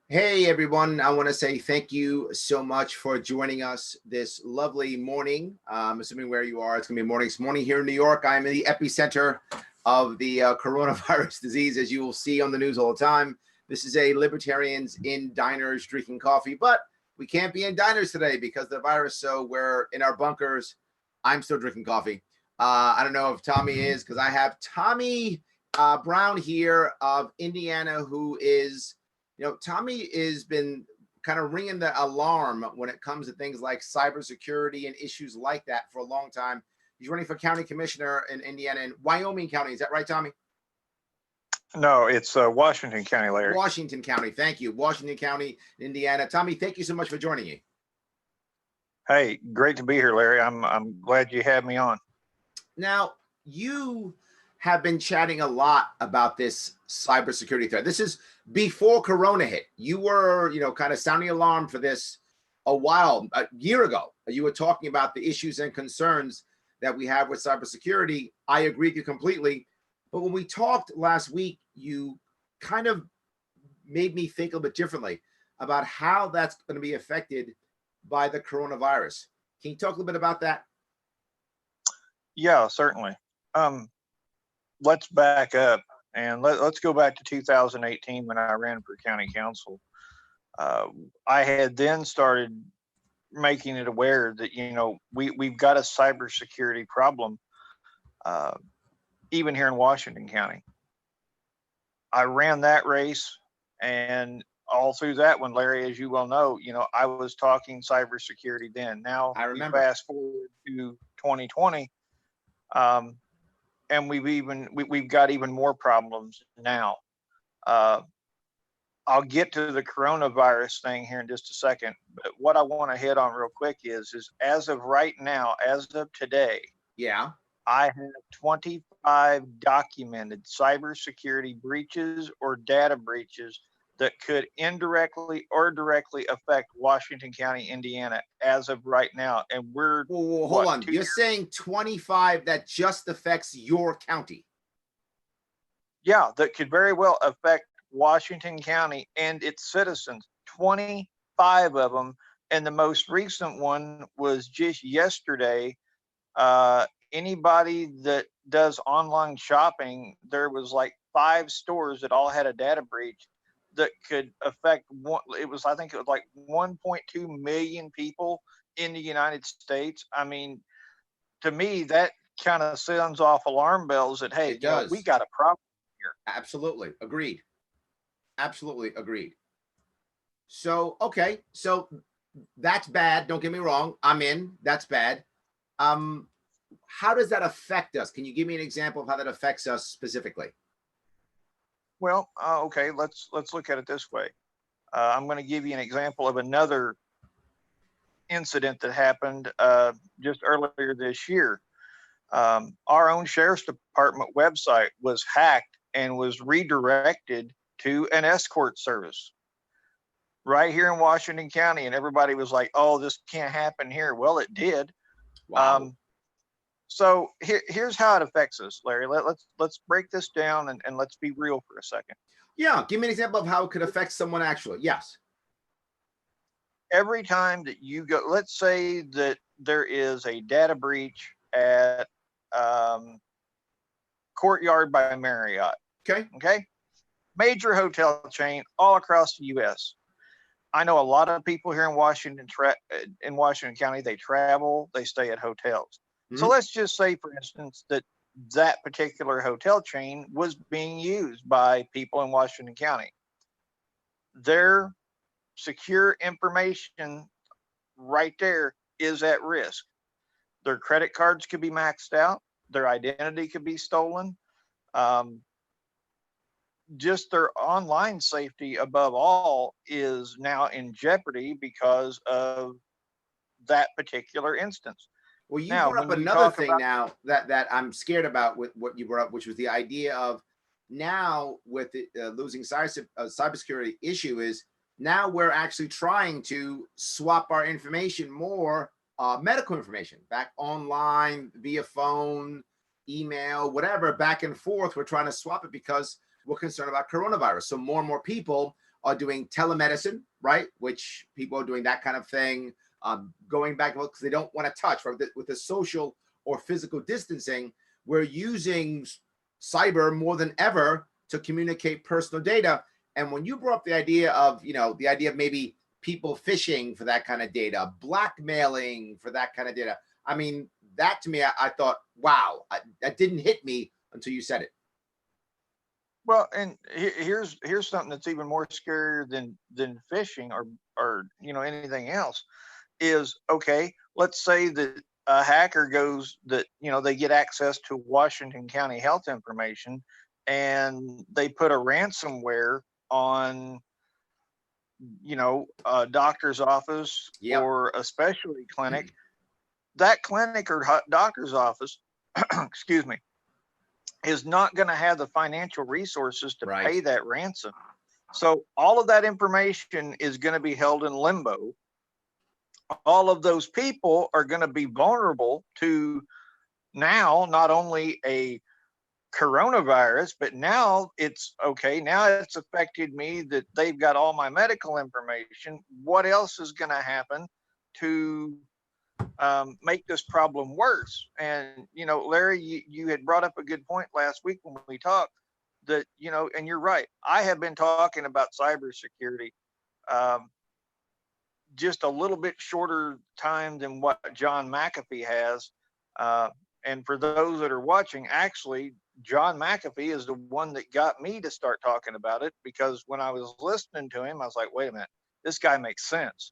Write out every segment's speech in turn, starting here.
Hey everyone, I want to say thank you so much for joining us this lovely morning. Assuming where you are, it's going to be morning. It's morning here in New York. I'm in the epicenter of the coronavirus disease, as you will see on the news all the time. This is a libertarians in diners drinking coffee, but we can't be in diners today because of the virus. So we're in our bunkers. I'm still drinking coffee. I don't know if Tommy is, because I have Tommy Brown here of Indiana, who is Tommy has been kind of ringing the alarm when it comes to things like cybersecurity and issues like that for a long time. He's running for county commissioner in Indiana and Wyoming County. Is that right, Tommy? No, it's Washington County, Larry. Washington County. Thank you. Washington County, Indiana. Tommy, thank you so much for joining me. Hey, great to be here, Larry. I'm glad you had me on. Now, you have been chatting a lot about this cybersecurity threat. This is before Corona hit. You were, kind of sounding alarm for this a year ago. You were talking about the issues and concerns that we have with cybersecurity. I agree with you completely. But when we talked last week, you kind of made me think a bit differently about how that's going to be affected by the coronavirus. Can you talk a little bit about that? Yeah, certainly. Let's back up and let's go back to 2018 when I ran for county council. I had then started making it aware that, we've got a cybersecurity problem, even here in Washington County. I ran that race, and all through that one, Larry, as you well know, I was talking cybersecurity then. Now, I remember. Fast forward to 2020, and we've got even more problems now. I'll get to the coronavirus thing here in just a second, but what I want to hit on real quick is as of right now, as of today, yeah, I have 25 documented cybersecurity breaches or data breaches that could indirectly or directly affect Washington County, Indiana, as of right now. And we're hold on. You're saying 25 that just affects your county? Yeah, that could very well affect Washington County and its citizens. 25 of them, and the most recent one was just yesterday. Anybody that does online shopping, there was like 5 stores that all had a data breach that could affect I think it was like 1.2 million people in the United States. I mean, to me, that kind of sounds off alarm bells that, hey, we got a problem here. Absolutely. Agreed. Absolutely agreed. So, okay. So that's bad. Don't get me wrong. I'm in. That's bad. How does that affect us? Can you give me an example of how that affects us specifically? Well, okay, let's look at it this way. I'm going to give you an example of another incident that happened just earlier this year. Our own sheriff's department website was hacked and was redirected to an escort service right here in Washington County, and everybody was like, "Oh, this can't happen here." Well, it did. Wow. So here's how it affects us, Larry. Let's break this down and let's be real for a second. Yeah, give me an example of how it could affect someone actually. Yes. Every time that you go, let's say that there is a data breach at Courtyard by Marriott. Okay. Major hotel chain all across the U.S. I know a lot of people here in Washington County. They travel, they stay at hotels. Mm-hmm. So let's just say, for instance, that particular hotel chain was being used by people in Washington County. Their secure information right there is at risk. Their credit cards could be maxed out. Their identity could be stolen. Just their online safety above all is now in jeopardy because of that particular instance. Well, you brought up another thing now that I'm scared about with what you brought up, which was the idea of now with the losing cybersecurity issue is now we're actually trying to swap our information more, medical information back online via phone, email, whatever, back and forth. We're trying to swap it because we're concerned about coronavirus. So more and more people are doing telemedicine, right? Which people are doing that kind of thing, going back because they don't want to touch, right? With the social or physical distancing, we're using cyber more than ever to communicate personal data. And when you brought up the idea of, the idea of maybe people phishing for that kind of data, blackmailing for that kind of data, I mean, that to me, I thought, wow, that didn't hit me until you said it. Well, and here's something that's even more scarier than phishing or anything else is, okay, let's say that a hacker goes that, they get access to Washington County health information and they put a ransomware on, a doctor's office or a specialty clinic. That clinic or doctor's office, excuse me, is not going to have the financial resources to pay that ransom. So all of that information is going to be held in limbo. All of those people are going to be vulnerable to now not only a coronavirus, but now it's affected me that they've got all my medical information. What else is going to happen to make this problem worse? And, Larry, you had brought up a good point last week when we talked that, and you're right. I have been talking about cybersecurity just a little bit shorter time than what John McAfee has. And for those that are watching, actually, John McAfee is the one that got me to start talking about it, because when I was listening to him, I was like, wait a minute, this guy makes sense.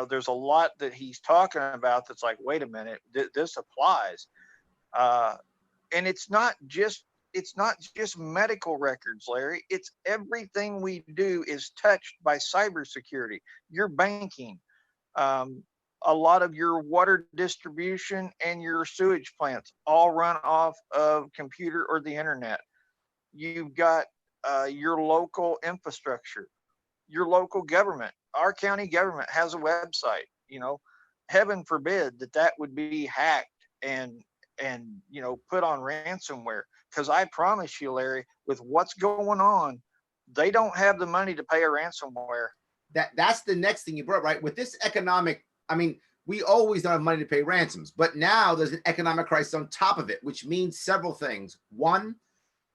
There's a lot that he's talking about that's like, wait a minute, this applies. And it's not just medical records, Larry. It's everything we do is touched by cybersecurity. Your banking, a lot of your water distribution and your sewage plants all run off of computer or the internet. You've got your local infrastructure, your local government. Our county government has a website. Heaven forbid that would be hacked and put on ransomware, because I promise you, Larry, with what's going on, they don't have the money to pay a ransomware. That's the next thing you brought, right? With this economic, I mean, we always don't have money to pay ransoms, but now there's an economic crisis on top of it, which means several things. One,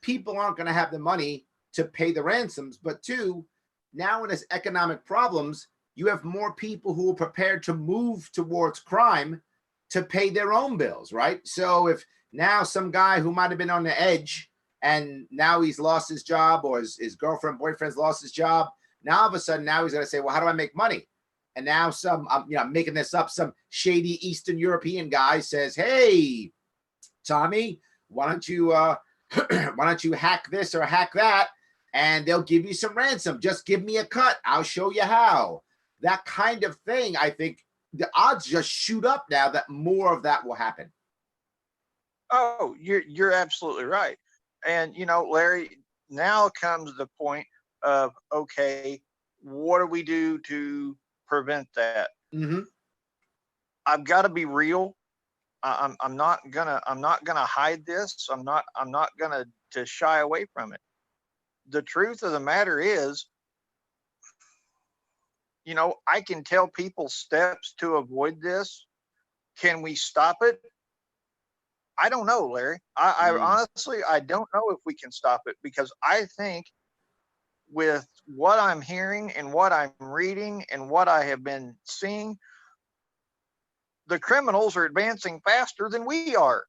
people aren't going to have the money to pay the ransoms, but two, now when there's economic problems, you have more people who are prepared to move towards crime to pay their own bills, right? So if now some guy who might have been on the edge and now he's lost his job, or his girlfriend, boyfriend's lost his job, now all of a sudden now he's going to say, well, how do I make money? And now some, I'm making this up, some shady Eastern European guy says, hey, Tommy, why don't you hack this or hack that? And they'll give you some ransom. Just give me a cut. I'll show you how. That kind of thing, I think the odds just shoot up now that more of that will happen. Oh, you're absolutely right. And, Larry, now comes the point of, okay, what do we do to prevent that? I've got to be real. I'm not gonna hide this. I'm not gonna to shy away from it. The truth of the matter is, I can tell people steps to avoid this. Can we stop it? I don't know, Larry. I honestly, I don't know if we can stop it, because I think with what I'm hearing and what I'm reading and what I have been seeing, the criminals are advancing faster than we are.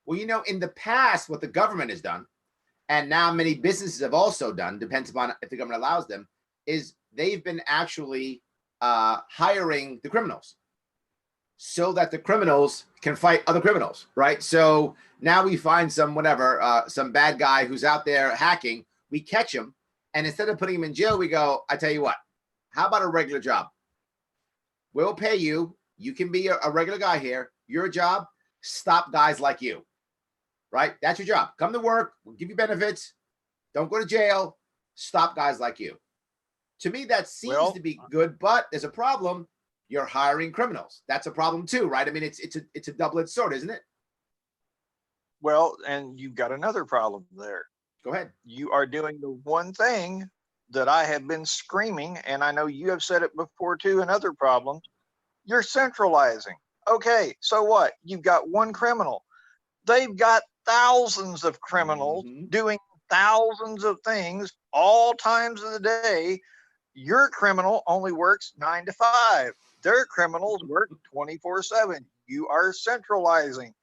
Well, in the past, what the government has done, and now many businesses have also done, depends upon if the government allows them, is they've been actually hiring the criminals so that the criminals can fight other criminals, right? So now we find some bad guy who's out there hacking, we catch him, and instead of putting him in jail, we go, I tell you what, how about a regular job? We'll pay you. You can be a regular guy here. Your job, stop guys like you, right? That's your job. Come to work. We'll give you benefits. Don't go to jail. Stop guys like you. To me, that seems to be good, but there's a problem. You're hiring criminals. That's a problem too, right? I mean, it's a double-edged sword, isn't it? Well, and you've got another problem there. Go ahead. You are doing the one thing that I have been screaming, and I know you have said it before too in other problems. You're centralizing. Okay, so what? You've got one criminal. They've got thousands of criminals doing thousands of things all times of the day. Your criminal only works 9 to 5. Their criminals work 24/7. You are centralizing.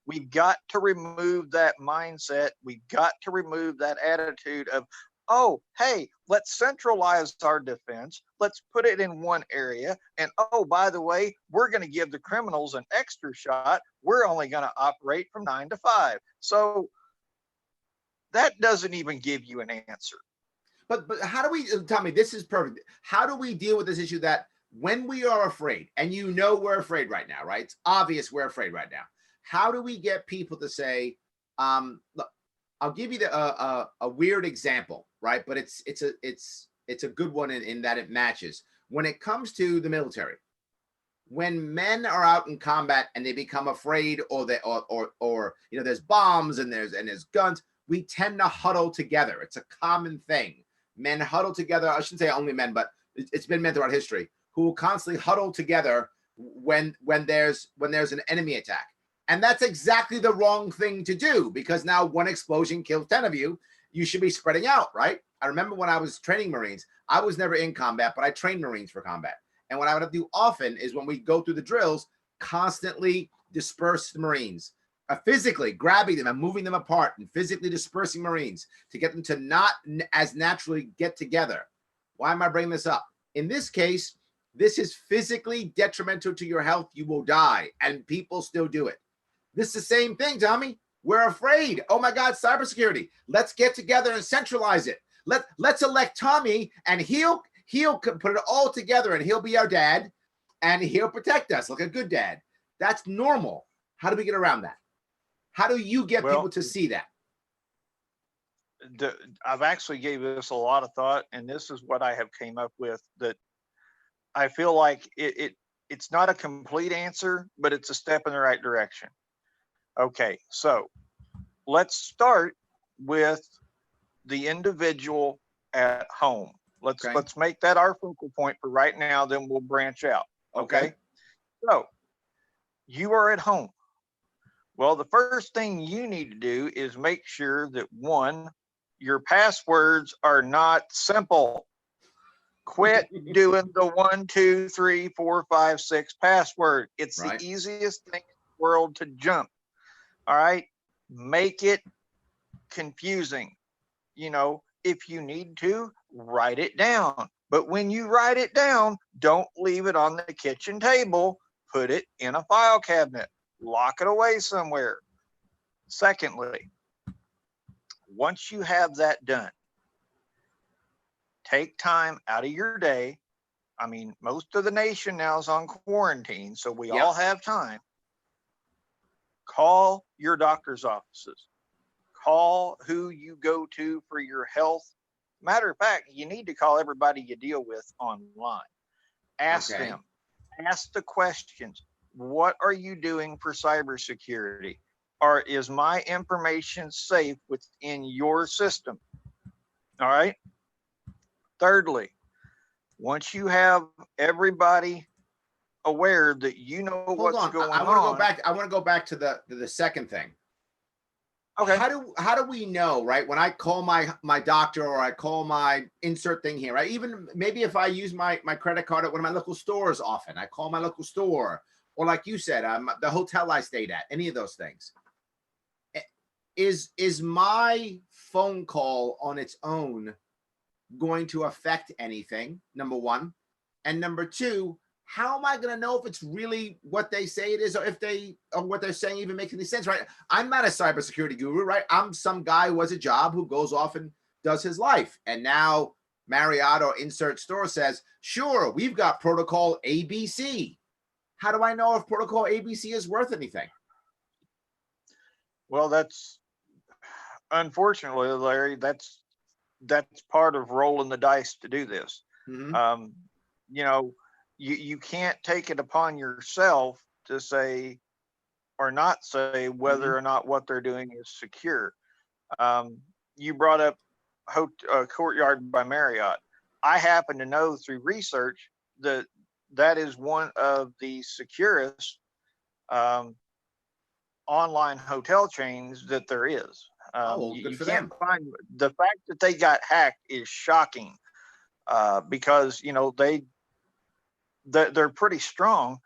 We've got to remove that mindset. We've got to remove that attitude of, oh, hey, let's centralize our defense. Let's put it in one area. And oh, by the way, we're going to give the criminals an extra shot. We're only going to operate from 9 to 5. So that doesn't even give you an answer. But how do we, Tommy, this is perfect. How do we deal with this issue that when we are afraid, and you know we're afraid right now, right? It's obvious we're afraid right now. How do we get people to say, look, I'll give you a weird example, right? But it's a good one in that it matches. When it comes to the military, when men are out in combat and they become afraid, or you know, there's bombs and there's guns, we tend to huddle together. It's a common thing. Men huddle together. I shouldn't say only men, but it's been men throughout history who will constantly huddle together when there's an enemy attack. And that's exactly the wrong thing to do, because now one explosion kills 10 of you. You should be spreading out, right? I remember when I was training Marines, I was never in combat, but I trained Marines for combat. And what I would do often is when we go through the drills, constantly disperse the Marines, physically grabbing them and moving them apart and physically dispersing Marines to get them to not as naturally get together. Why am I bringing this up? In this case, this is physically detrimental to your health. You will die, and people still do it. This is the same thing, Tommy. We're afraid. Oh my God, cybersecurity. Let's get together and centralize it. Let's elect Tommy, and he'll put it all together, and he'll be our dad, and he'll protect us like a good dad. That's normal. How do we get around that? How do you get people to see that? I've actually gave this a lot of thought, and this is what I have came up with, that I feel like it's not a complete answer, but it's a step in the right direction. Okay, so let's start with the individual at home. Let's make that our focal point for right now, then we'll branch out. Okay. So you are at home. Well, the first thing you need to do is make sure that, one, your passwords are not simple. Quit doing the 1, 2, 3, 4, 5, 6 password. It's the easiest thing in the world to jump. All right. Make it confusing. You know, if you need to, write it down. But when you write it down, don't leave it on the kitchen table. Put it in a file cabinet. Lock it away somewhere. Secondly, once you have that done, take time out of your day. I mean, most of the nation now is on quarantine, so we all have time. Call your doctor's offices. Call who you go to for your health. Matter of fact, you need to call everybody you deal with online. Ask them. Ask the questions. What are you doing for cybersecurity? Or is my information safe within your system? All right. Thirdly, once you have everybody aware that you know what's going on. I want to go back to the second thing. Okay. How do we know, right? When I call my doctor, or I call my insert thing here, right? Even maybe if I use my credit card at one of my local stores often, I call my local store, or like you said, the hotel I stayed at, any of those things. Is my phone call on its own going to affect anything? Number one. And number two, how am I going to know if it's really what they say it is, or what they're saying even makes any sense, right? I'm not a cybersecurity guru, right? I'm some guy who has a job, who goes off and does his life. And now Marriott or insert store says, sure, we've got protocol ABC. How do I know if protocol ABC is worth anything? Well, that's, unfortunately, Larry, that's part of rolling the dice to do this. Mm-hmm. You know, you can't take it upon yourself to say or not say whether or not what they're doing is secure. you brought up Courtyard by Marriott. I happen to know through research that that is one of the securest um, online hotel chains that there is. Oh, good You for can't them. find, the fact that they got hacked is shocking, because they're pretty strong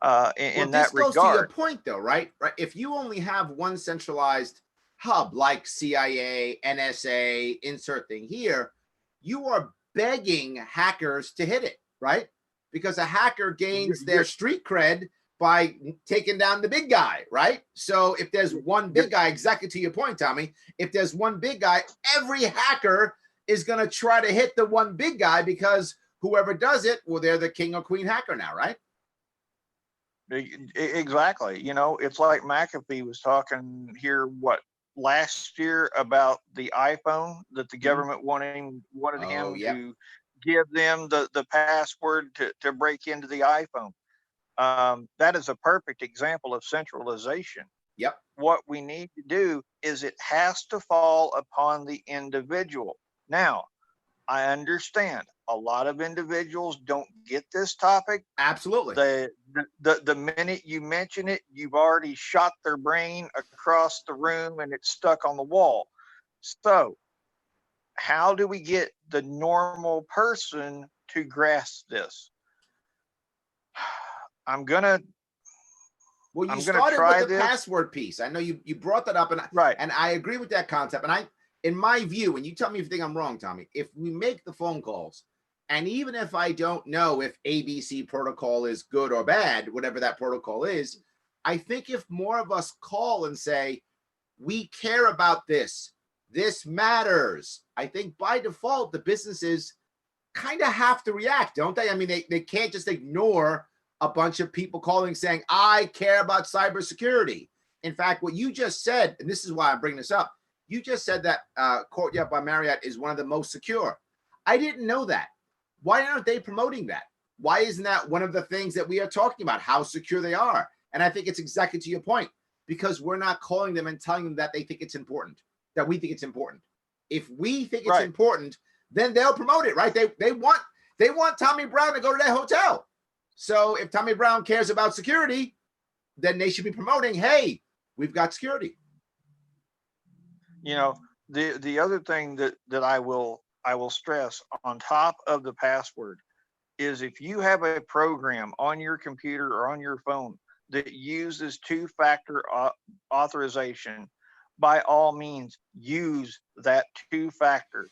Well, in this that goes to your regard. point, though, right? Right. If you only have one centralized hub like CIA, NSA, insert thing here, you are begging hackers to hit it, right? Because a hacker gains their You're, street cred by taking down the big guy, right? So if there's one you're, big guy, exactly to your point, Tommy, if there's one big guy, every hacker is going to try to hit the one big guy because whoever does it, well, they're the king or queen hacker now, right? Exactly. It's like McAfee was talking here, what, last year, about the iPhone, that the government wanted Oh, him yep. to give them the password to break into the iPhone. That is a perfect example of centralization. Yep. What we need to do is it has to fall upon the individual. Now, I understand a lot of individuals don't get this topic. Absolutely. The minute you mention it, you've already shot their brain across the room and it's stuck on the wall. So, how do we get the normal person to grasp this? I'm gonna Well, you I'm gonna started with try the this. password piece. I know you brought that up, and Right. and I agree with that concept. And in my view, and you tell me if you think I'm wrong, Tommy, if we make the phone calls, and even if I don't know if ABC protocol is good or bad, whatever that protocol is, I think if more of us call and say, we care about this, this matters, I think by default, the businesses kind of have to react, don't they? I mean, they can't just ignore a bunch of people calling saying, I care about cybersecurity. In fact, what you just said, and this is why I'm bringing this up, you just said that Courtyard by Marriott is one of the most secure. I didn't know that. Why aren't they promoting that? Why isn't that one of the things that we are talking about, how secure they are? And I think it's exactly to your point, because we're not calling them and telling them that they think it's important, that we think it's important. If we think it's Right. important, then they'll promote it, right? They want Tommy Brown to go to that hotel. So if Tommy Brown cares about security, then they should be promoting, hey, we've got security. The other thing that I will stress on top of the password is, if you have a program on your computer or on your phone that uses two-factor authorization, by all means use that two-factor.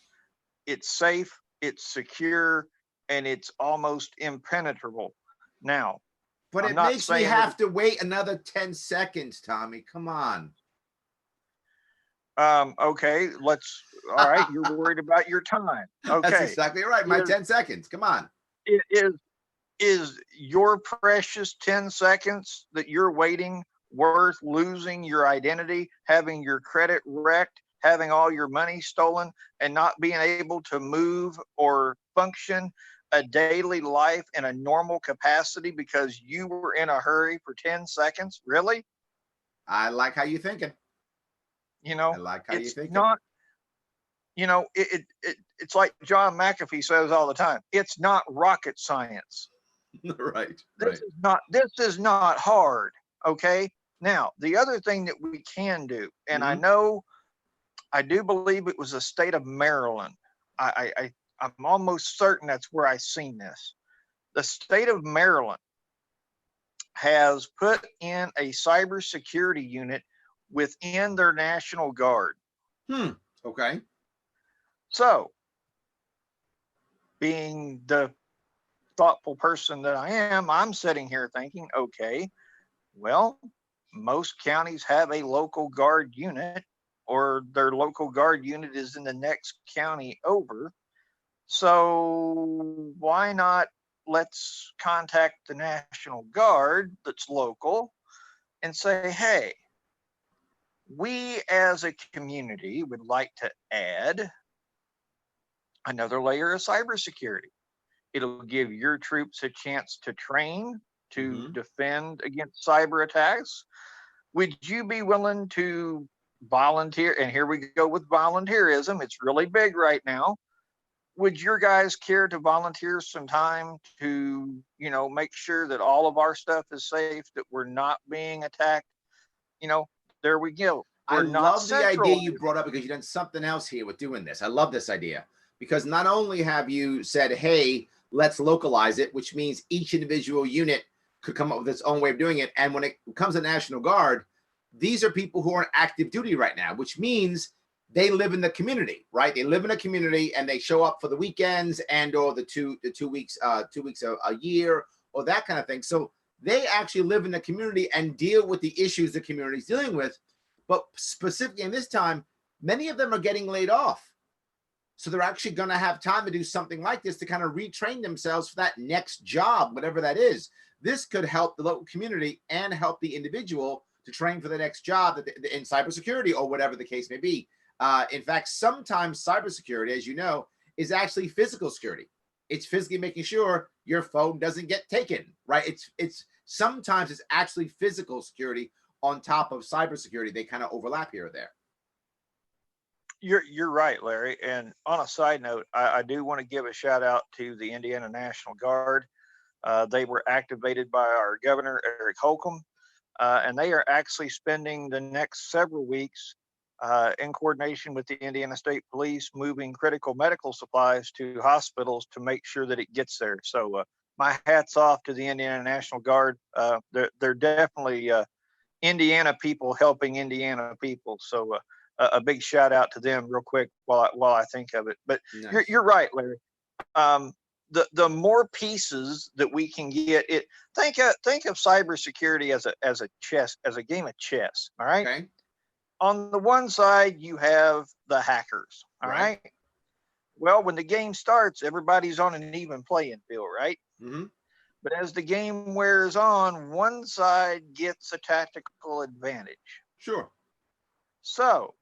It's safe, it's secure, and it's almost impenetrable. Now, but I'm it not makes me saying have to wait another 10 seconds, Tommy. Come on. Okay, all right, you're worried about your time. Okay. That's exactly right. My 10 seconds. Come on. It is your precious 10 seconds that you're waiting worth losing your identity, having your credit wrecked, having all your money stolen, and not being able to move or function a daily life in a normal capacity because you were in a hurry for 10 seconds? Really? I like how you're thinking. I like how you're It's thinking. not, it's like John McAfee says all the time, it's not rocket science. Right. This is not hard. Okay. Now, the other thing that we can do, and I do believe it was the state of Maryland. I'm almost certain that's where I seen this. The state of Maryland has put in a cybersecurity unit within their National Guard. Okay. So, being the thoughtful person that I am, I'm sitting here thinking, okay, well, most counties have a local guard unit, or their local guard unit is in the next county over. So why not let's contact the National Guard that's local and say, hey, we as a community would like to add another layer of cybersecurity. It'll give your troops a chance to train, to defend against cyber attacks. Would you be willing to volunteer, and here we go with volunteerism. It's really big right now. Would your guys care to volunteer some time to, make sure that all of our stuff is safe, that we're not being attacked? There we go. I We're not love the idea central. you brought up because you've done something else here with doing this. I love this idea because not only have you said, hey, let's localize it, which means each individual unit could come up with its own way of doing it. And when it comes to National Guard, these are people who are on active duty right now, which means they live in the community, right? They live in a community and they show up for the weekends and or the two weeks a year or that kind of thing. So they actually live in the community and deal with the issues the community is dealing with. But specifically in this time, many of them are getting laid off. So they're actually going to have time to do something like this to kind of retrain themselves for that next job, whatever that is. This could help the local community and help the individual to train for the next job in cybersecurity or whatever the case may be. In fact, sometimes cybersecurity, as you know, is actually physical security. It's physically making sure your phone doesn't get taken, right? It's sometimes it's actually physical security on top of cybersecurity. They kind of overlap here or there. You're right, Larry. And on a side note, I do want to give a shout out to the Indiana National Guard. They were activated by our governor, Eric Holcomb, and they are actually spending the next several weeks in coordination with the Indiana State Police, moving critical medical supplies to hospitals to make sure that it gets there. So my hat's off to the Indiana National Guard. They're definitely Indiana people helping Indiana people. So a big shout out to them real quick while I think of it. But nice. You're right, Larry. The more pieces that we can get, think of cybersecurity as a game of chess. All right. Okay. On the one side, you have the hackers. All right. Well, when the game starts, everybody's on an even playing field, right? Mm-hmm. But as the game wears on, one side gets a tactical advantage. Sure. So,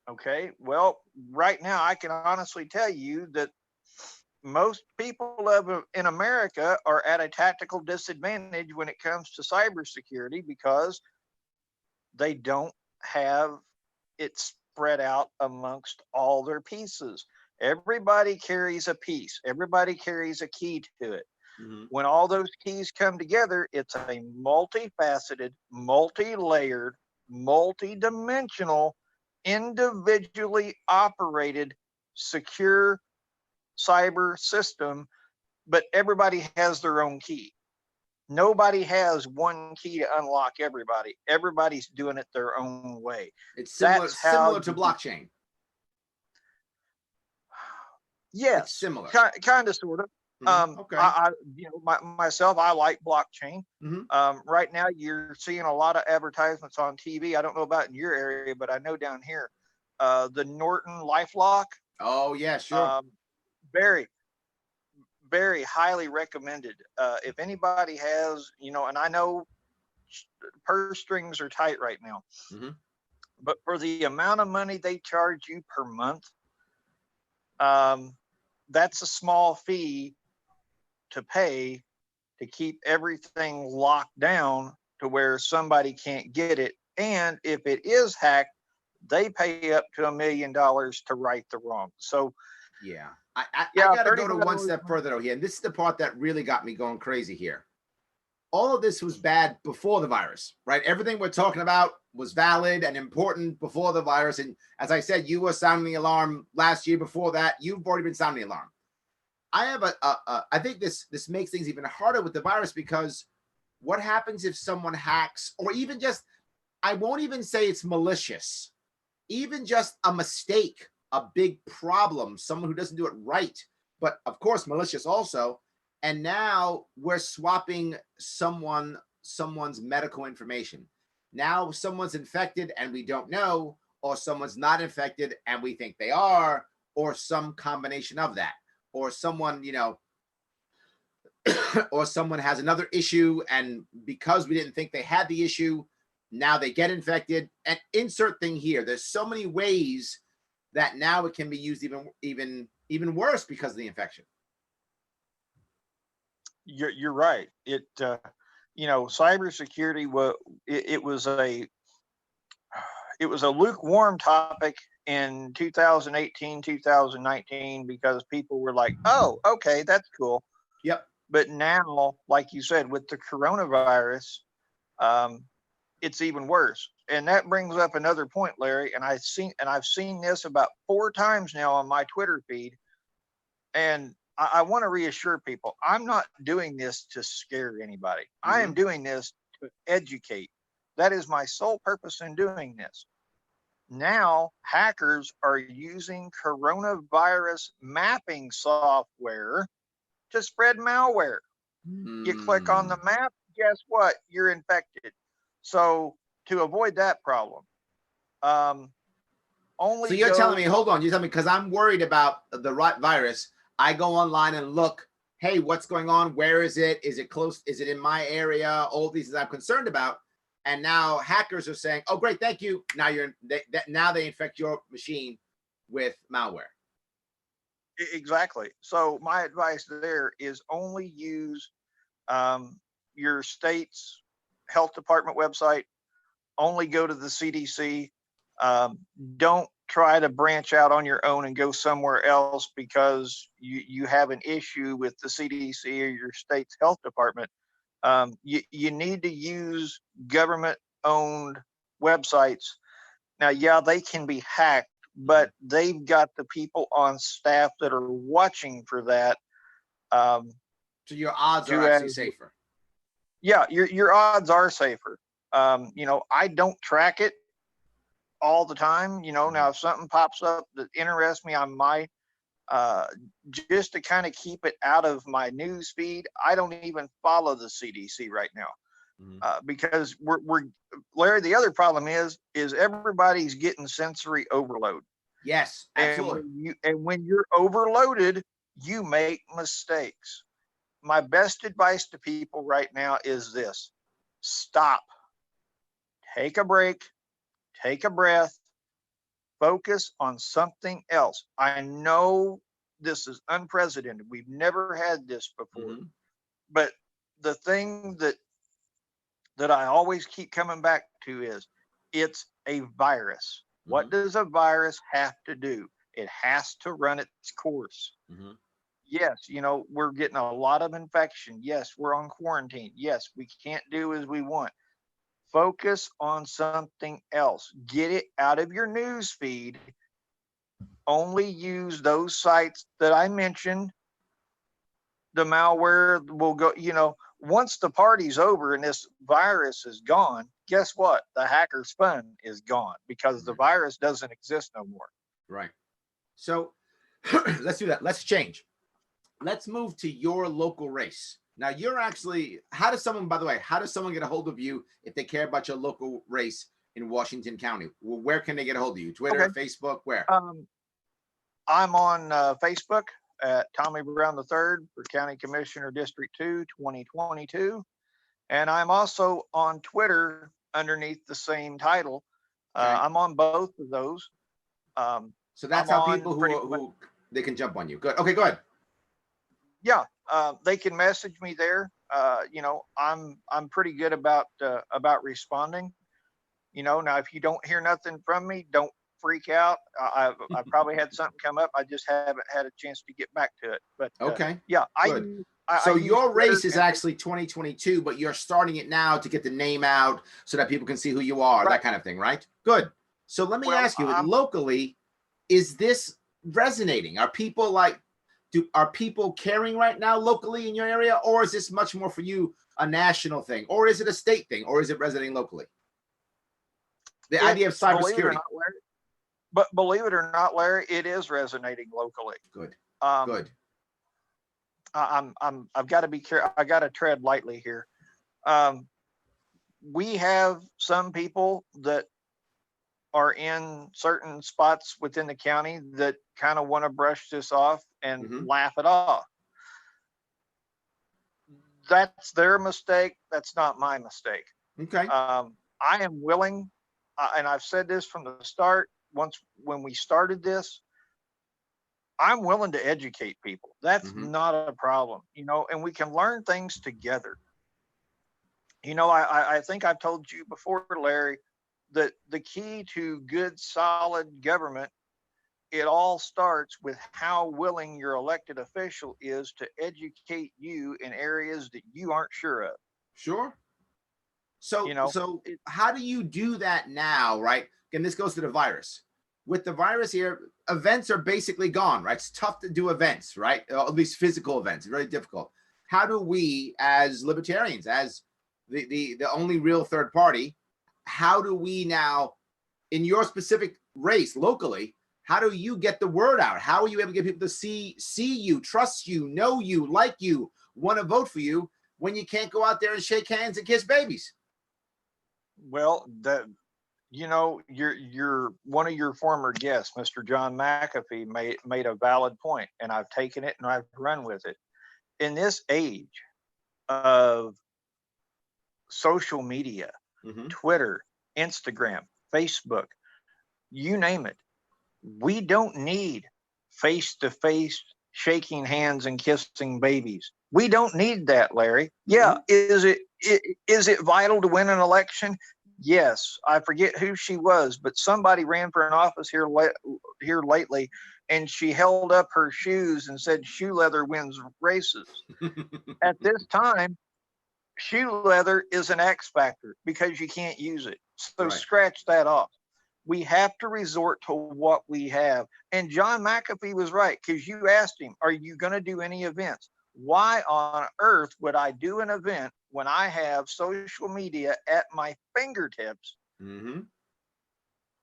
okay, well, right now I can honestly tell you that most people in America are at a tactical disadvantage when it comes to cybersecurity because they don't have it spread out amongst all their pieces. Everybody carries a piece. Everybody carries a key to it. Mm-hmm. When all those keys come together, it's a multifaceted, multi-layered, multi-dimensional, individually operated, secure cyber system, but everybody has their own key. Nobody has one key to unlock everybody. Everybody's doing it their own way. It's similar to blockchain. Yes, it's similar, kind of, sort of. Mm-hmm. Okay. Myself, I like blockchain. Mm-hmm. Right now, you're seeing a lot of advertisements on TV. I don't know about in your area, but I know down here, the Norton LifeLock. Oh yeah, sure. Very, very highly recommended. If anybody has, and I know purse strings are tight right now, mm-hmm. but for the amount of money they charge you per month, that's a small fee to pay to keep everything locked down to where somebody can't get it. And if it is hacked, they pay up to $1 million to right the wrong. So yeah, I got to go to one step further though here. And this is the part that really got me going crazy here. All of this was bad before the virus, right? Everything we're talking about was valid and important before the virus. And as I said, you were sounding the alarm last year. Before that, you've already been sounding the alarm. I have I think this makes things even harder with the virus because what happens if someone hacks or even just, I won't even say it's malicious, even just a mistake, a big problem, someone who doesn't do it right, but of course malicious also. And now we're swapping someone's medical information. Now someone's infected and we don't know, or someone's not infected and we think they are, or some combination of that, or someone, or someone has another issue. And because we didn't think they had the issue, now they get infected and insert thing here. There's so many ways that now it can be used even worse because of the infection. You're right. Cybersecurity it was a lukewarm topic in 2018, 2019, because people were like, oh, okay, that's cool. Yep. But now, like you said, with the coronavirus, it's even worse. And that brings up another point, Larry. And I've seen this about 4 times now on my Twitter feed. And I want to reassure people, I'm not doing this to scare anybody. Mm-hmm. I am doing this to educate. That is my sole purpose in doing this. Now, hackers are using coronavirus mapping software to spread malware. You click on the map, guess what? You're infected. So to avoid that problem, only. So you're telling me, hold on, you're telling me, because I'm worried about the virus. I go online and look, hey, what's going on? Where is it? Is it close? Is it in my area? All these things I'm concerned about. And now hackers are saying, oh, great, thank you. Now now they infect your machine with malware. Exactly. So my advice there is only use your state's health department website. Only go to the CDC. Don't try to branch out on your own and go somewhere else because you have an issue with the CDC or your state's health department. You need to use government-owned websites. Now, yeah, they can be hacked, but they've got the people on staff that are watching for that. So your odds are actually safer. Yeah, your odds are safer. I don't track it all the time. Now if something pops up that interests me, I might. Just to kind of keep it out of my news feed, I don't even follow the CDC right now. Because we're Larry, the other problem is everybody's getting sensory overload. Yes, absolutely. And when you're overloaded, you make mistakes. My best advice to people right now is this: stop, take a break, take a breath, focus on something else. I know this is unprecedented. We've never had this before. But the thing that I always keep coming back to is it's a virus. What does a virus have to do? It has to run its course. Yes, we're getting a lot of infection. Yes, we're on quarantine. Yes, we can't do as we want. Focus on something else. Get it out of your news feed. Only use those sites that I mentioned. The malware will go, once the party's over and this virus is gone, guess what? The hacker's fun is gone because the virus doesn't exist no more. Right. So let's do that. Let's change. Let's move to your local race. Now you're actually, how does someone get a hold of you if they care about your local race in Washington County? Well, where can they get a hold of you? Twitter, okay. Facebook, where? I'm on Facebook at Tommy Brown III for County Commissioner District 2, 2022. And I'm also on Twitter underneath the same title. Okay. I'm on both of those. So that's how people who they can jump on you. Good. Okay, go ahead. Yeah, they can message me there. I'm pretty good about responding. Now if you don't hear nothing from me, don't freak out. I probably had something come up. I just haven't had a chance to get back to it. But okay, yeah, good. So your race is actually 2022, but you're starting it now to get the name out so that people can see who you are, right. That kind of thing, right? Good. So let me ask you, locally, is this resonating? Are people caring right now locally in your area, or is this much more for you a national thing, or is it a state thing, or is it resonating locally? The idea of cybersecurity. But believe it or not, Larry, it is resonating locally. Good. Good. I've got to be careful. I got to tread lightly here. We have some people that are in certain spots within the county that kind of want to brush this off and laugh it off. That's their mistake. That's not my mistake. Okay. I am willing, and I've said this from the start, when we started this, I'm willing to educate people. That's not a problem, and we can learn things together. I think I've told you before, Larry, the key to good, solid government, it all starts with how willing your elected official is to educate you in areas that you aren't sure of. Sure. You So, know, so how do you do that now, right? And this goes to the virus. With the virus here, events are basically gone, right? It's tough to do events, right? At least physical events, very difficult. How do we, as libertarians, as the only real third party, how do we now, in your specific race locally, how do you get the word out? How are you able to get people to see you, trust you, know you, like you, want to vote for you when you can't go out there and shake hands and kiss babies? well, your one of your former guests, Mr. John McAfee, made a valid point, and I've taken it and I've run with it. In this age of social media, Twitter, Instagram, Facebook, you name it, we don't need face-to-face shaking hands and kissing babies. We don't need that, Larry. Yeah, is it vital to win an election? Yes. I forget who she was, but somebody ran for an office here lately, and she held up her shoes and said shoe leather wins races. At this time, shoe leather is an X factor because you can't use it. So Right. Scratch that off. We have to resort to what we have. And John McAfee was right, because you asked him, are you going to do any events? Why on earth would I do an event when I have social media at my fingertips?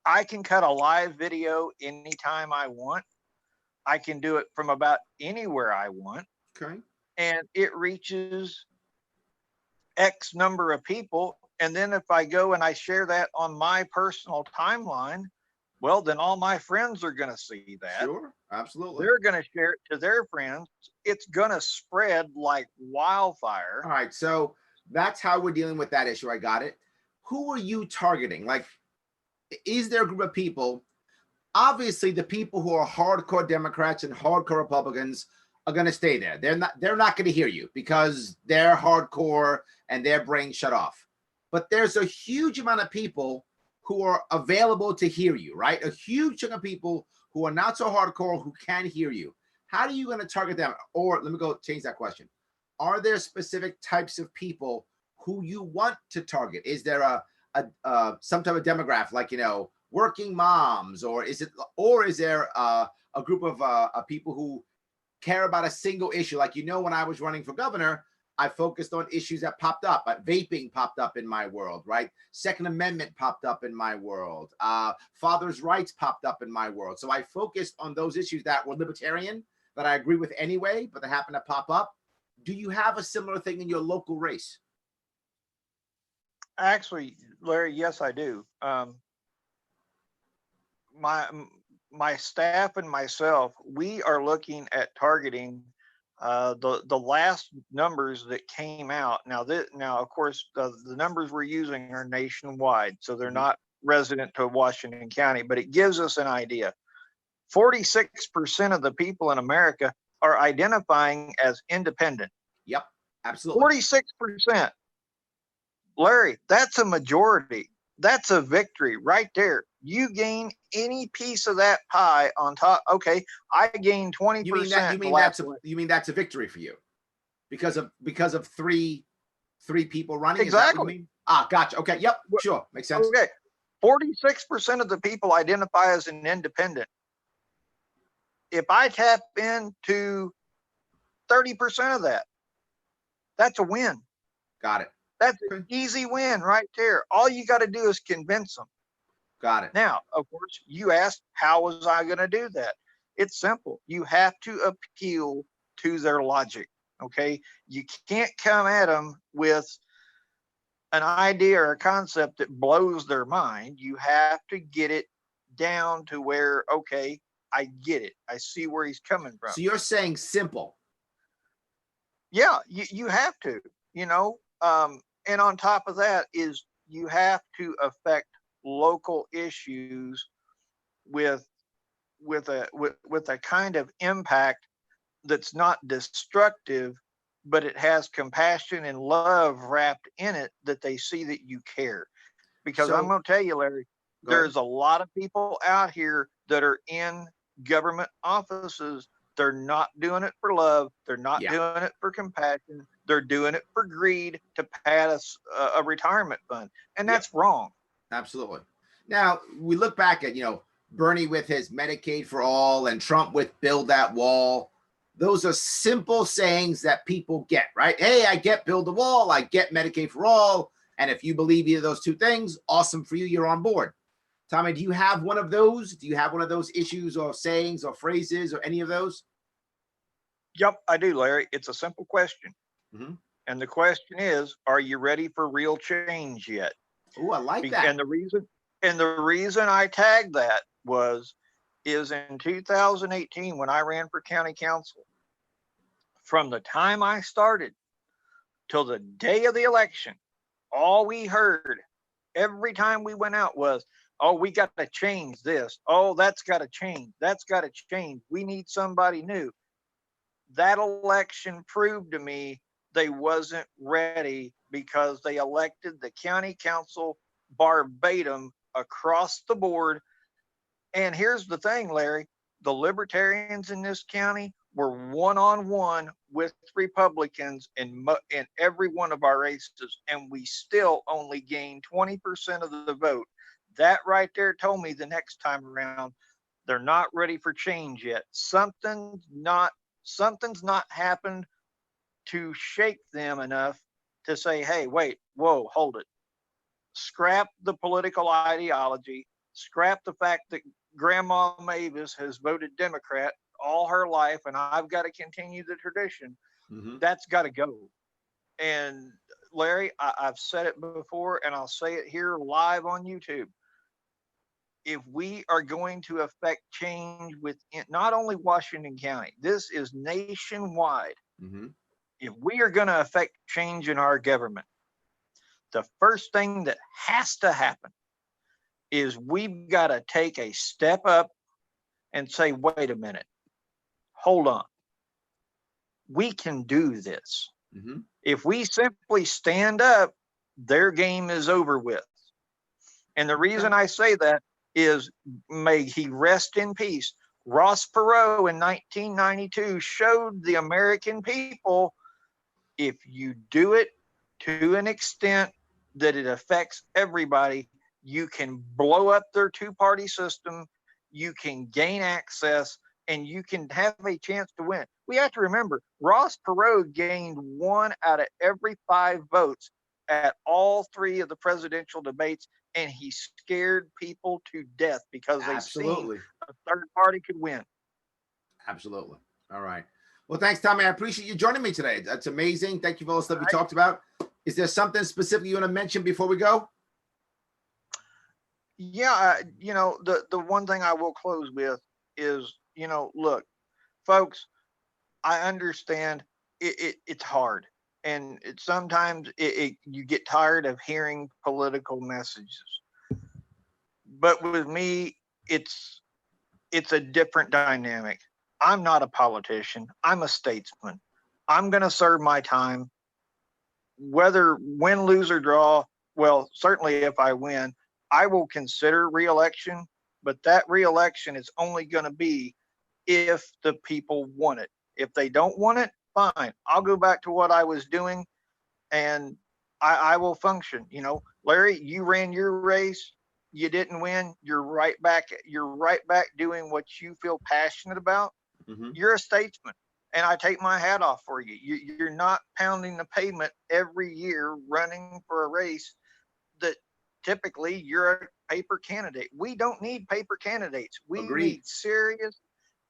I can cut a live video anytime I want. I can do it from about anywhere I want. Okay. And it reaches X number of people. And then if I go and I share that on my personal timeline, well, then all my friends are going to see that. Sure, absolutely. They're going to share it to their friends. It's going to spread like wildfire. All right, so that's how we're dealing with that issue. I got it. Who are you targeting? Like, is there a group of people? Obviously, the people who are hardcore Democrats and hardcore Republicans are going to stay there. They're not going to hear you because they're hardcore and their brains shut off. But there's a huge amount of people who are available to hear you, right? A huge chunk of people who are not so hardcore who can hear you. How are you going to target them? Or let me go change that question. Are there specific types of people who you want to target? Is there some type of demographic, like, working moms, or is there a group of people who care about a single issue? Like, when I was running for governor, I focused on issues that popped up. Vaping popped up in my world, right? Second Amendment popped up in my world. Father's rights popped up in my world. So I focused on those issues that were libertarian, that I agree with anyway, but that happened to pop up. Do you have a similar thing in your local race? Actually, Larry, yes, I do. My staff and myself, we are looking at targeting the last numbers that came out. Now, of course, the numbers we're using are nationwide, so they're not resident to Washington County, but it gives us an idea. 46% of the people in America are identifying as independent. Yep, absolutely. 46%. Larry, that's a majority. That's a victory right there. You gain any piece of that pie on top. Okay, I gained 20%. You mean that's a victory for you because of three people running? Exactly. Is that what you mean? Gotcha. Okay. Yep. Sure. Makes sense. Okay. 46% of the people identify as an independent. If I tap into 30% of that, that's a win. Got it. That's an easy win right there. All you got to do is convince them. Got it. Now, of course, you asked, how was I going to do that? It's simple. You have to appeal to their logic. Okay. You can't come at them with an idea or a concept that blows their mind. You have to get it down to where, okay, I get it. I see where he's coming from. So you're saying simple. Yeah, you have to, and on top of that is you have to affect local issues with a kind of impact that's not destructive, but it has compassion and love wrapped in it, that they see that you care. because I'm going to tell you, Larry, there's a lot of people out here that are in government offices. They're not doing it for love. They're not doing it for compassion. They're doing it for greed to pad a retirement fund. And that's wrong. Absolutely. Now, we look back at, Bernie with his Medicaid for all and Trump with build that wall. Those are simple sayings that people get, right? Hey, I get build the wall. I get Medicaid for all. And if you believe either of those two things, awesome for you. You're on board. Tommy, do you have one of those? Do you have one of those issues or sayings or phrases or any of those? Yep, I do, Larry. It's a simple question. Mm-hmm. And the question is, are you ready for real change yet? Oh, I like that. And the reason I tagged that is in 2018 when I ran for county council, from the time I started till the day of the election, all we heard every time we went out was, oh, we got to change this. Oh, that's got to change. That's got to change. We need somebody new. That election proved to me they wasn't ready, because they elected the county council verbatim across the board. And here's the thing, Larry, the libertarians in this county were one-on-one with Republicans in every one of our races, and we still only gained 20% of the vote. That right there told me the next time around, they're not ready for change yet. Something's not happened to shake them enough to say, hey, wait, whoa, hold it. Scrap the political ideology. Scrap the fact that Grandma Mavis has voted Democrat all her life, and I've got to continue the tradition. Mm-hmm. That's got to go. And Larry, I've said it before, and I'll say it here live on YouTube. If we are going to affect change within not only Washington County, this is nationwide. Mm-hmm. If we are going to affect change in our government, the first thing that has to happen is we've got to take a step up and say, wait a minute, hold on. We can do this. Mm-hmm. If we simply stand up, their game is over with. And the reason I say that is, may he rest in peace, Ross Perot in 1992 showed the American people, if you do it to an extent that it affects everybody, you can blow up their two-party system, you can gain access, and you can have a chance to win. We have to remember, Ross Perot gained 1 out of every 5 votes at all 3 of the presidential debates, and he scared people to death because they seen a third party could win. Absolutely. All right. Well, thanks, Tommy. I appreciate you joining me today. That's amazing. Thank you for all the stuff we talked about. Is there something specific you want to mention before we go? Yeah, the one thing I will close with is, look, folks, I understand it's hard. And sometimes you get tired of hearing political messages. But with me, it's a different dynamic. I'm not a politician. I'm a statesman. I'm going to serve my time, whether win, lose, or draw. Well, certainly if I win, I will consider re-election, but that re-election is only going to be if the people want it. If they don't want it, fine. I'll go back to what I was doing, and I will function. Larry, you ran your race. You didn't win. You're right back doing what you feel passionate about. Mm-hmm. You're a statesman, and I take my hat off for you. You're not pounding the pavement every year running for a race that typically you're a paper candidate. We don't need paper candidates. We need serious,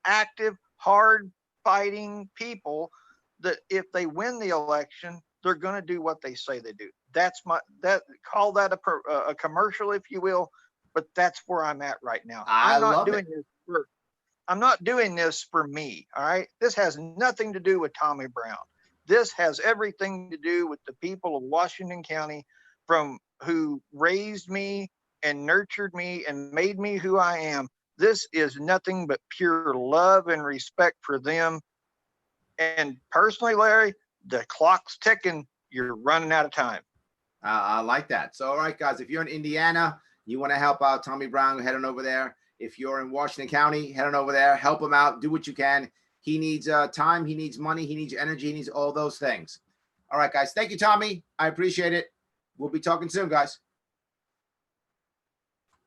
active, hard fighting people that if they win the election, they're going to do what they say they do. Call that a commercial, if you will, but that's where I'm at right now. I'm not doing this for me. All right. This has nothing to do with Tommy Brown. This has everything to do with the people of Washington County, from who raised me and nurtured me and made me who I am. This is nothing but pure love and respect for them. And personally, Larry, the clock's ticking. You're running out of time. I like that. So, all right, guys, if you're in Indiana, you want to help out Tommy Brown, head on over there. If you're in Washington County, head on over there, help him out, do what you can. He needs time, he needs money, he needs energy, he needs all those things. All right, guys. Thank you, Tommy. I appreciate it. We'll be talking soon, guys.